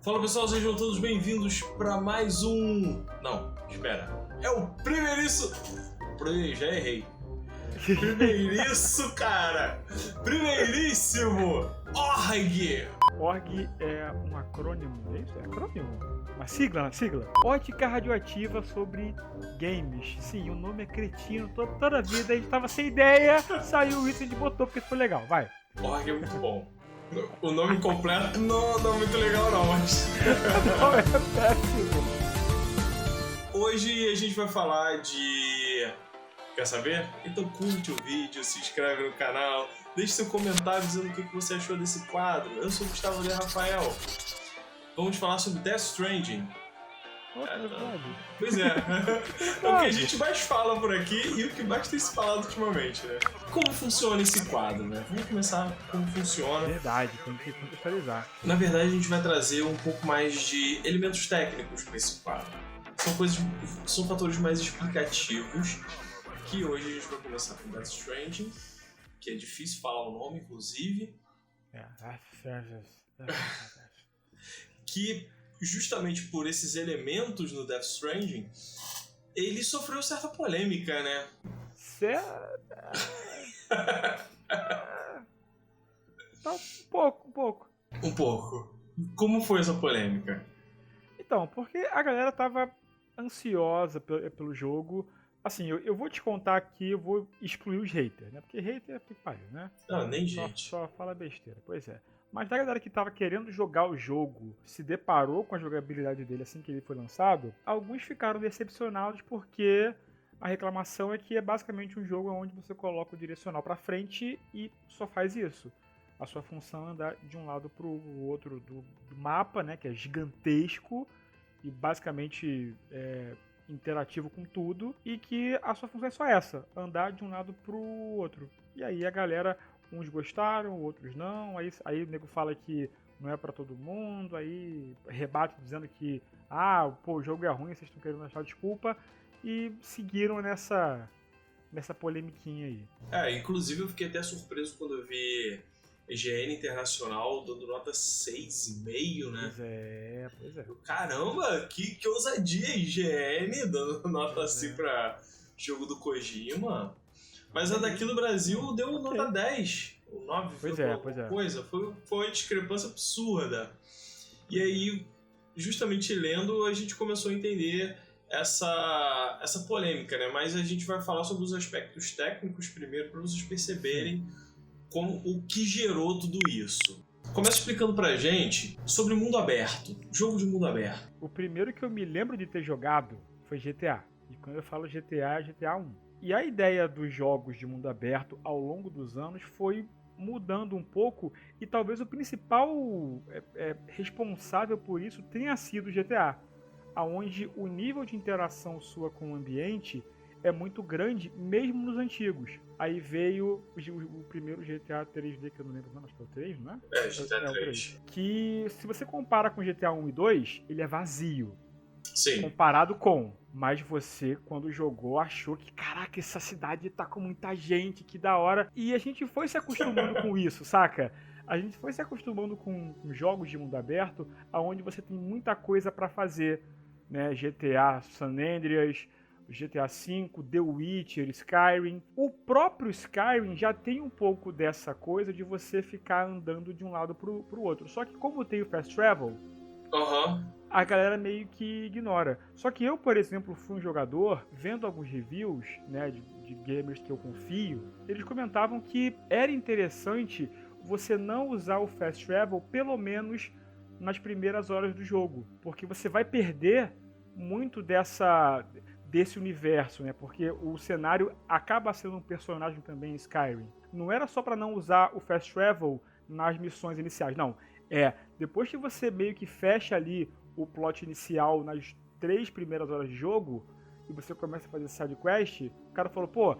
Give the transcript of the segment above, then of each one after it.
Fala pessoal, sejam todos bem-vindos para mais um... Não, espera. É o primeiríssimo... Já errei. Primeiríssimo ORG! ORG é um acrônimo, é isso? É acrônimo? Uma sigla? Ótica radioativa sobre games. Sim, o nome é cretino, toda a vida a gente tava sem ideia, saiu isso e a gente botou porque foi legal, vai. ORG é muito bom. O nome completo não é muito legal não, mas... Não, é péssimo. Hoje a gente vai falar de... Quer saber? Então curte o vídeo, se inscreve no canal, deixe seu comentário dizendo o que você achou desse quadro. Eu sou o Gustavo de Rafael. Vamos falar sobre Death Stranding. Pois é. É o que a gente mais fala por aqui e o que mais tem se falado ultimamente, né? Como funciona esse quadro, né? Vamos começar como funciona. Verdade, tem que contextualizar. Na verdade, a gente vai trazer um pouco mais de elementos técnicos para esse quadro. São fatores mais explicativos, que hoje a gente vai começar com Death Stranding, que é difícil falar o nome, inclusive. Que, justamente por esses elementos no Death Stranding, ele sofreu certa polêmica, né? Tá um pouco. Um pouco. Como foi essa polêmica? Então, porque a galera tava ansiosa pelo jogo. Assim, eu vou te contar aqui, eu vou excluir os haters, né? Porque hater é que pariu, né? Não, nem gente. Só fala besteira, pois é. Mas da galera que tava querendo jogar o jogo, se deparou com a jogabilidade dele assim que ele foi lançado, alguns ficaram decepcionados porque a reclamação é que é basicamente um jogo onde você coloca o direcional pra frente e só faz isso. A sua função é andar de um lado pro outro do mapa, né? Que é gigantesco e basicamente interativo com tudo, e que a sua função é só essa, andar de um lado pro outro. E aí a galera, uns gostaram, outros não, aí o nego fala que não é pra todo mundo, aí rebate dizendo que o jogo é ruim, vocês estão querendo achar desculpa, e seguiram nessa polemiquinha aí. Inclusive eu fiquei até surpreso quando eu vi IGN Internacional dando nota 6,5, né? Pois é. Caramba, que ousadia, IGN dando nota assim pra jogo do Kojima. Mas a daqui no Brasil deu nota 10. O 9 foi coisa. Foi uma discrepância absurda. E aí, justamente lendo, a gente começou a entender essa polêmica, né? Mas a gente vai falar sobre os aspectos técnicos primeiro, para vocês perceberem como o que gerou tudo isso. Começa explicando pra gente sobre mundo aberto, jogo de mundo aberto. O primeiro que eu me lembro de ter jogado foi GTA. E quando eu falo GTA, é GTA 1. E a ideia dos jogos de mundo aberto ao longo dos anos foi mudando um pouco, e talvez o principal responsável por isso tenha sido o GTA, onde o nível de interação sua com o ambiente é muito grande, mesmo nos antigos. Aí veio o primeiro GTA 3D, que eu não lembro, acho que é o 3, não é? GTA 3. Que, se você compara com GTA 1 e 2, ele é vazio. Sim. Comparado com... Mas você, quando jogou, achou que, caraca, essa cidade tá com muita gente, que da hora. E a gente foi se acostumando com isso, saca? A gente foi se acostumando com jogos de mundo aberto, onde você tem muita coisa pra fazer, né? GTA San Andreas, GTA V, The Witcher, Skyrim. O próprio Skyrim já tem um pouco dessa coisa de você ficar andando de um lado pro outro. Só que como tem o Fast Travel, a galera meio que ignora. Só que eu, por exemplo, fui um jogador, vendo alguns reviews, né, de gamers que eu confio, eles comentavam que era interessante você não usar o Fast Travel, pelo menos nas primeiras horas do jogo. Porque você vai perder muito desse universo, né? Porque o cenário acaba sendo um personagem também em Skyrim. Não era só para não usar o Fast Travel nas missões iniciais, não. Depois que você meio que fecha ali o plot inicial nas 3 primeiras horas de jogo, e você começa a fazer side quest, o cara falou,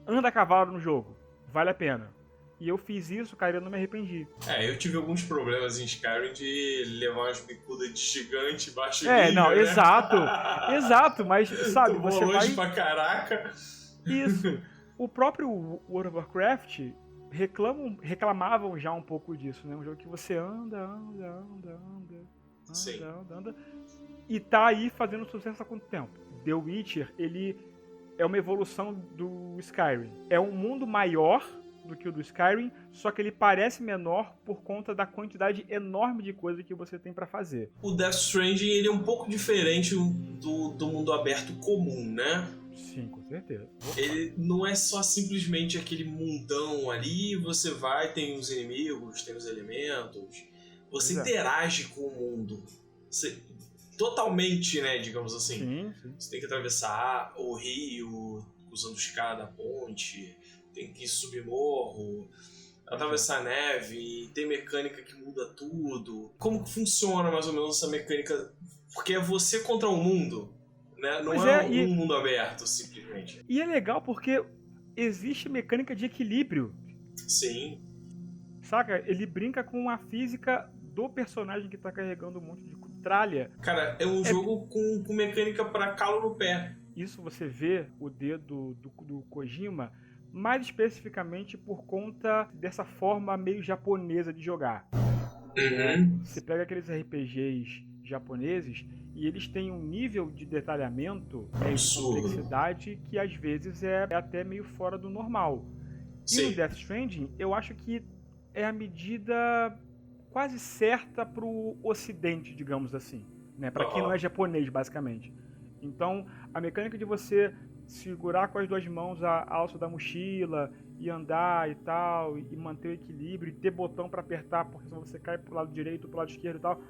anda a cavalo no jogo, vale a pena. E eu fiz isso, cara, e eu não me arrependi. Eu tive alguns problemas em Skyrim de levar umas bicudas de gigante baixo nível, não, né? exato, mas sabe, você longe vai... pra caraca. Isso. O próprio World of Warcraft reclamavam já um pouco disso, né? Um jogo que você anda, anda. E tá aí fazendo sucesso há quanto tempo? The Witcher, ele é uma evolução do Skyrim. É um mundo maior do que o do Skyrim, só que ele parece menor por conta da quantidade enorme de coisa que você tem pra fazer. O Death Stranding, ele é um pouco diferente do mundo aberto comum, né? Sim, com certeza. Ele não é só simplesmente aquele mundão ali, você vai, tem os inimigos, tem os elementos, você interage com o mundo. Totalmente, né, digamos assim. Sim. Você tem que atravessar o rio usando escada, ponte, tem que subir morro, atravessar a neve, tem mecânica que muda tudo. Como que funciona mais ou menos essa mecânica? Porque é você contra o mundo, né? Não um mundo aberto, simplesmente. E é legal porque existe mecânica de equilíbrio. Sim. Saca? Ele brinca com a física do personagem que tá carregando um monte de tralha. Cara, é um jogo com mecânica pra calo no pé. Isso você vê o dedo do Kojima, mais especificamente por conta dessa forma meio japonesa de jogar. Você pega aqueles RPGs japoneses e eles têm um nível de detalhamento e de complexidade que às vezes é até meio fora do normal. E no Death Stranding, eu acho que é a medida quase certa pro ocidente, digamos assim, né? Para quem não é japonês, basicamente. Então, a mecânica de você segurar com as duas mãos a alça da mochila e andar e tal, e manter o equilíbrio, e ter botão para apertar, porque senão você cai pro lado direito, pro lado esquerdo e tal.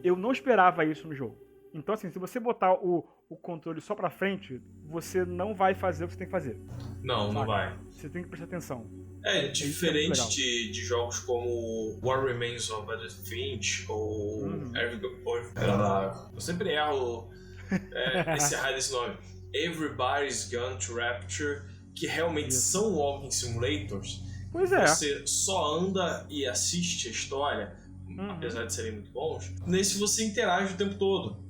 Eu não esperava isso no jogo. Então, assim, se você botar o controle só pra frente, você não vai fazer o que você tem que fazer. Não vai. Você tem que prestar atenção. Diferente de jogos como What Remains of Edith Finch ou eu sempre erro esse nome. Everybody's Gone to Rapture, que realmente são walking simulators. Pois é. Você só anda e assiste a história, apesar de serem muito bons. Nesse você interage o tempo todo.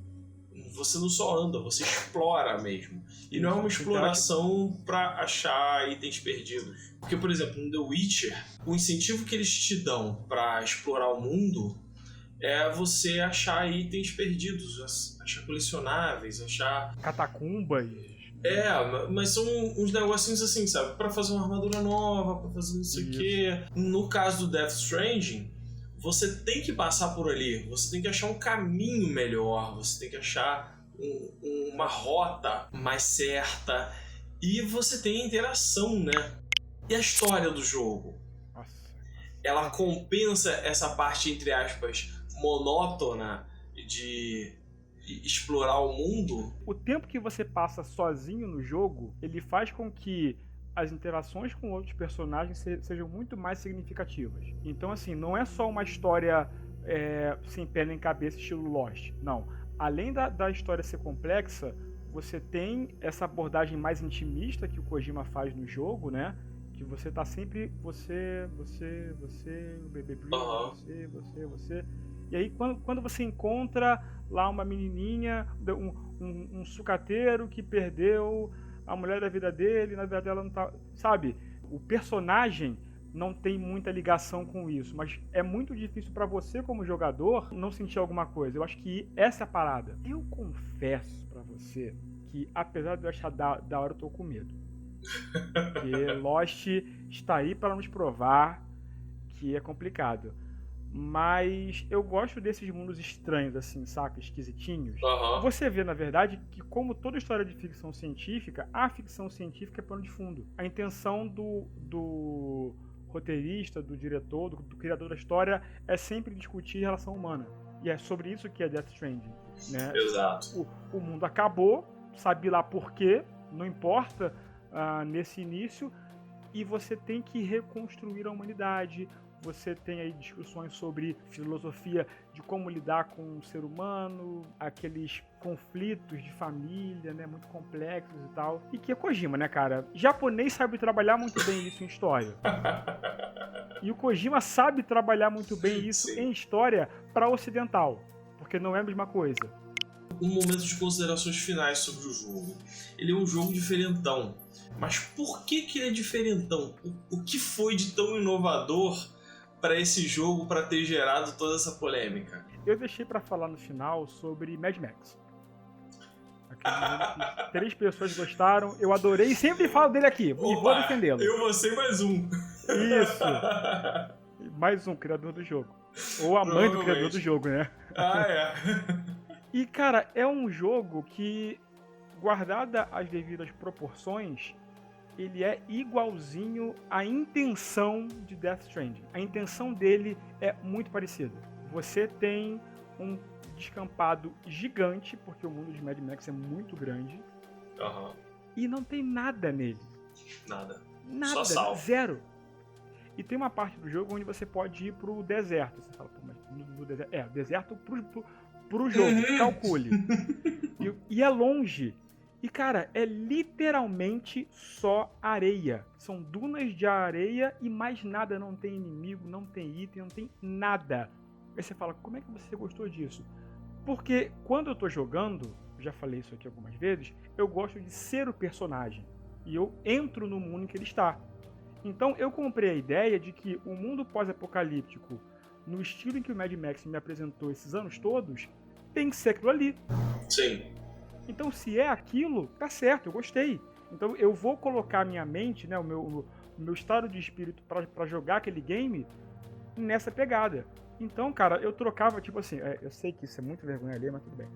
Você não só anda, você explora mesmo. E não é uma exploração pra achar itens perdidos. Porque, por exemplo, no The Witcher, o incentivo que eles te dão pra explorar o mundo é você achar itens perdidos, achar colecionáveis, achar... catacumbas. Mas são uns negocinhos assim, sabe? Pra fazer uma armadura nova, pra fazer não sei o quê. No caso do Death Stranding, você tem que passar por ali, você tem que achar um caminho melhor, você tem que achar uma rota mais certa, e você tem a interação, né? E a história do jogo? Ela compensa essa parte, entre aspas, monótona de explorar o mundo? O tempo que você passa sozinho no jogo, ele faz com que as interações com outros personagens sejam muito mais significativas. Então, assim, não é só uma história sem pé nem cabeça, estilo Lost. Não. Além da história ser complexa, você tem essa abordagem mais intimista que o Kojima faz no jogo, né? Que você tá sempre você, o bebê você. E aí, quando você encontra lá uma menininha, um sucateiro que perdeu a mulher da vida dele, na verdade ela não tá... Sabe? O personagem não tem muita ligação com isso, mas é muito difícil pra você como jogador não sentir alguma coisa. Eu acho que essa é a parada. Eu confesso pra você que, apesar de eu achar da hora, eu tô com medo. Porque Lost está aí para nos provar que é complicado. Mas eu gosto desses mundos estranhos, assim, saca? Esquisitinhos. Você vê, na verdade, que como toda história de ficção científica, a ficção científica é pano de fundo. A intenção do roteirista, do diretor, do criador da história é sempre discutir relação humana. E é sobre isso que é Death Stranding, né? Exato. O mundo acabou, sabe lá por quê, não importa nesse início, e você tem que reconstruir a humanidade. Você tem aí discussões sobre filosofia de como lidar com o ser humano, aqueles conflitos de família, né, muito complexos e tal. E que é Kojima, né, cara? Japonês sabe trabalhar muito bem isso em história. E o Kojima sabe trabalhar muito bem isso em história para ocidental, porque não é a mesma coisa. Um momento de considerações finais sobre o jogo. Ele é um jogo diferentão. Mas por que ele é diferentão? O que foi de tão inovador para esse jogo, para ter gerado toda essa polêmica? Eu deixei pra falar no final sobre Mad Max. Aquele que 3 pessoas gostaram, eu adorei e sempre falo dele aqui. Opa, e vou defendê-lo. Eu vou ser mais um. Isso. Mais um criador do jogo. Ou a mãe do criador do jogo, né? Ah, é. E, cara, é um jogo que, guardada as devidas proporções, ele é igualzinho à intenção de Death Stranding. A intenção dele é muito parecida. Você tem um descampado gigante, porque o mundo de Mad Max é muito grande. Uhum. E não tem nada nele. Nada. Nada, só zero. E tem uma parte do jogo onde você pode ir pro deserto. Você fala, pô, mas no deserto. Deserto pro jogo, calcule. E é longe. E, cara, é literalmente só areia. São dunas de areia e mais nada. Não tem inimigo, não tem item, não tem nada. Aí você fala, como é que você gostou disso? Porque quando eu tô jogando, eu já falei isso aqui algumas vezes, eu gosto de ser o personagem. E eu entro no mundo em que ele está. Então eu comprei a ideia de que o mundo pós-apocalíptico, no estilo em que o Mad Max me apresentou esses anos todos, tem que ser aquilo ali. Sim. Então se é aquilo, tá certo, eu gostei. Então eu vou colocar minha mente, né, o meu estado de espírito para jogar aquele game nessa pegada. Então, cara, eu trocava, tipo assim, eu sei que isso é muito vergonha alheia, mas tudo bem.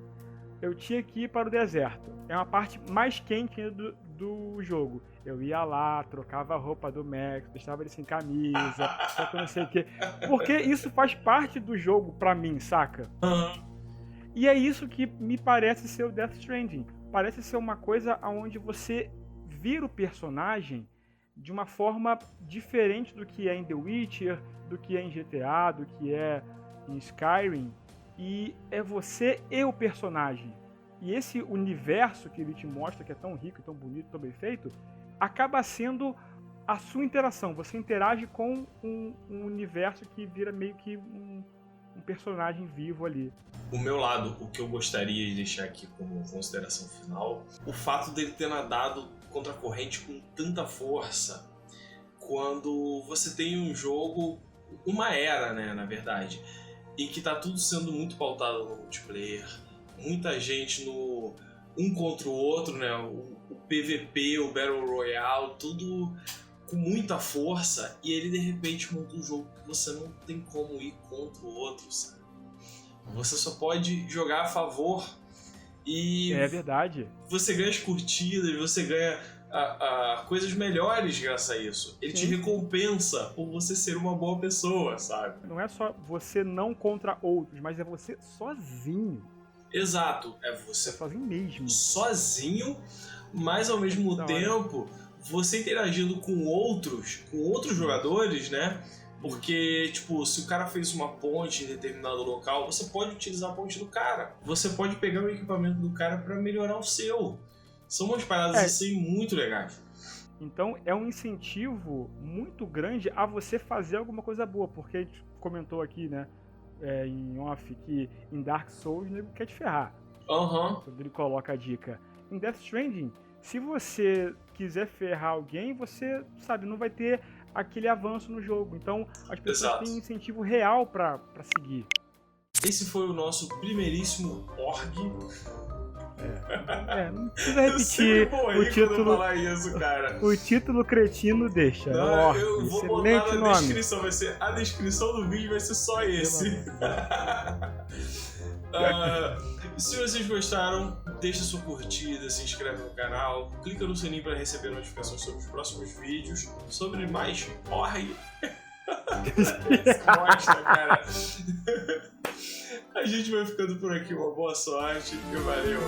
Eu tinha que ir para o deserto. É uma parte mais quente do jogo. Eu ia lá, trocava a roupa do Max, deixava ele sem camisa, só que eu não sei o quê. Porque isso faz parte do jogo pra mim, saca? Uhum. E é isso que me parece ser o Death Stranding. Parece ser uma coisa onde você vira o personagem de uma forma diferente do que é em The Witcher, do que é em GTA, do que é em Skyrim. E é você e o personagem. E esse universo que ele te mostra, que é tão rico, tão bonito, tão bem feito, acaba sendo a sua interação. Você interage com um universo que vira meio que um personagem vivo ali. O meu lado, o que eu gostaria de deixar aqui como consideração final, o fato dele ter nadado contra a corrente com tanta força, quando você tem um jogo, uma era, né, na verdade, em que tá tudo sendo muito pautado no multiplayer, muita gente no um contra o outro, né, o PVP, o Battle Royale, tudo com muita força, e ele de repente monta um jogo que você não tem como ir contra o outro, sabe? Você só pode jogar a favor e... É verdade. Você ganha as curtidas, você ganha coisas melhores graças a isso. Ele te recompensa por você ser uma boa pessoa, sabe? Não é só você não contra outros, mas é você sozinho. Exato, é você sozinho mesmo. Sozinho, mas ao mesmo tempo você interagindo com outros jogadores, né? Porque, tipo, se o cara fez uma ponte em determinado local, você pode utilizar a ponte do cara. Você pode pegar o equipamento do cara para melhorar o seu. São umas paradas assim muito legais. Então é um incentivo muito grande a você fazer alguma coisa boa, porque a gente comentou aqui, né, em off, que em Dark Souls ele quer te ferrar. Quando ele coloca a dica. Em Death Stranding, se você quiser ferrar alguém, você, sabe, não vai ter aquele avanço no jogo. Então as pessoas têm incentivo real pra seguir. Esse foi o nosso primeiríssimo org. Não precisa repetir o título. Falar isso, cara. O título cretino deixa. Não, eu vou botar na descrição, vai ser a descrição do vídeo vai ser só esse. Se vocês gostaram, deixa sua curtida, se inscreve no canal, clica no sininho para receber notificações sobre os próximos vídeos, sobre mais org. Mostra, cara. A gente vai ficando por aqui, uma boa sorte e valeu!